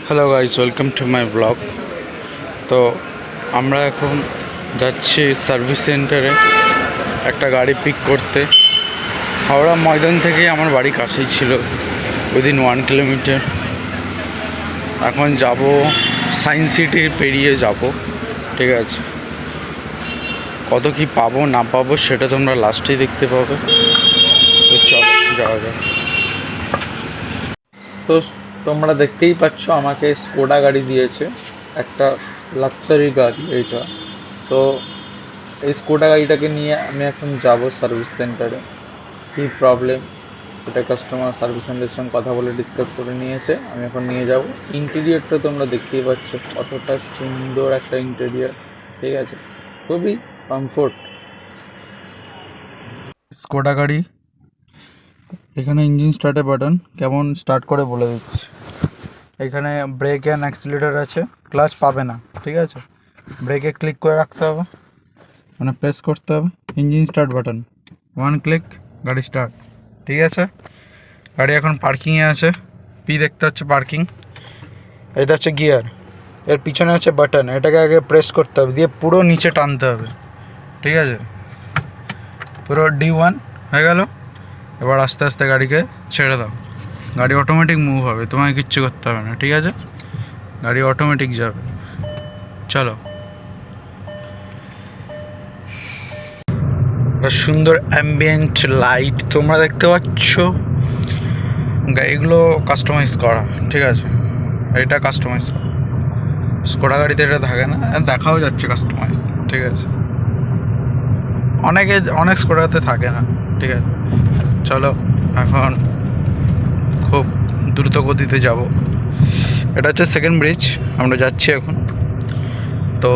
Hello guys, welcome to my blog. তো আমরা এখন যাচ্ছি সার্ভিস সেন্টারে একটা গাড়ি পিক করতে। হাওড়া ময়দান থেকে আমার বাড়ি কাছেই ছিল, উইদিন 1 কিলোমিটার। এখন যাব সায়েন্স সিটি পেরিয়ে যাব, ঠিক আছে। কত কি পাবো না পাবো সেটা তোমরা লাস্টেই দেখতে পাবে। তো চলো যাওয়া যাক। তো তোমরা দেখতেই পাচ্ছ আমাকে স্কোডা গাড়ি দিয়েছে, একটা লাক্সারি গাড়ি এইটা। তো এই স্কোডা গাড়িটাকে নিয়ে আমি এখন যাব সার্ভিস সেন্টারে। কী প্রবলেম সেটা কাস্টমার সার্ভিস সেন্টারের সঙ্গে কথা বলে ডিসকাস করে নিয়েছে, আমি এখন নিয়ে যাব। ইন্টেরিয়রটা তোমরা দেখতেই পাচ্ছ কতটা সুন্দর একটা ইন্টেরিয়র, ঠিক আছে, খুবই কমফোর্ট। স্কোডা গাড়ি, এখানে ইঞ্জিন স্টার্টের বাটন কেমন স্টার্ট করে বলে দিচ্ছি। এখানে ব্রেক অ্যান্ড অ্যাক্সিলারেটর আছে, ক্লাচ পাবে না, ঠিক আছে। ব্রেকে ক্লিক করে রাখতে হবে, মানে প্রেস করতে হবে। ইঞ্জিন স্টার্ট বাটন, 1 ক্লিক, গাড়ি স্টার্ট, ঠিক আছে। গাড়ি এখন পার্কিংয়ে আছে, পি দেখতে হচ্ছে পার্কিং। এটা হচ্ছে গিয়ার, এর পিছনে হচ্ছে বাটন, এটাকে আগে প্রেস করতে হবে, দিয়ে পুরো নিচে টানতে হবে, ঠিক আছে। পুরো D1 হয়ে গেল। এবার আস্তে আস্তে গাড়িকে ছেড়ে দাও, গাড়ি অটোমেটিক মুভ হবে, তোমাকে কিচ্ছু করতে হবে না, ঠিক আছে। গাড়ি অটোমেটিক যাবে। চলো, সুন্দর অ্যাম্বিয়েন্ট লাইট তোমরা দেখতে পাচ্ছ। এগুলো কাস্টমাইজ করা, ঠিক আছে। এটা কাস্টমাইজ করা, স্কোডা গাড়িতে এটা থাকে না, দেখাও যাচ্ছে কাস্টমাইজ, ঠিক আছে। অনেক স্কোডাতে থাকে না, ঠিক আছে। চলো এখন খুব দ্রুত গতিতে যাব। এটা হচ্ছে সেকেন্ড ব্রিজ, আমরা যাচ্ছি এখন। তো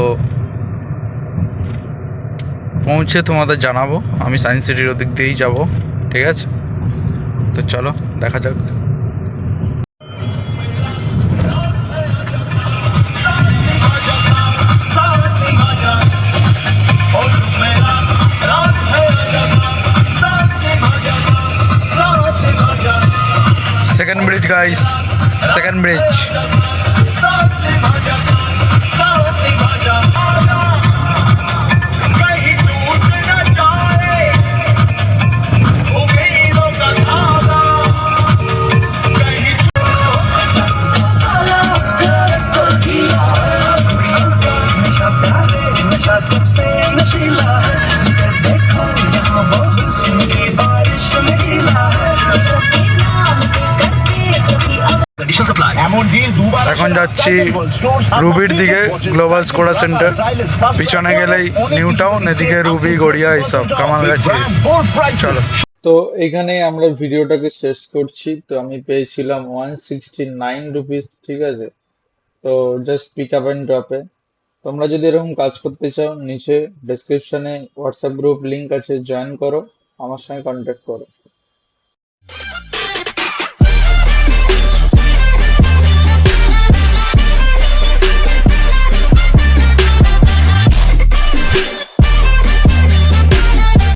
পৌঁছে তোমাদের জানাবো, আমি সায়েন্স সিটির ওদিক দিয়েই যাব, ঠিক আছে। তো চলো দেখা যাক। Second bridge guys, second bridge. এখন যাচ্ছি রুবির দিকে, গ্লোবাল স্কোডা সেন্টার। পিছনে গেলেই নিউ টাউন, এদিকে রুবি, গড়িয়া, এইসব কামালগাছি। চলো, তো এখানে আমরা ভিডিওটাকে শেষ করছি। তো আমি পেয়েছিলাম 169 রুপিস, ঠিক আছে। তো জাস্ট পিক আপ অ্যান্ড ড্রপে। তোমরা যদি এরকম কাজ করতে চাও, নিচে ডেসক্রিপশনে হোয়াটসঅ্যাপ গ্রুপ লিঙ্ক আছে, জয়েন করো, আমার সঙ্গে কন্ট্যাক্ট করো।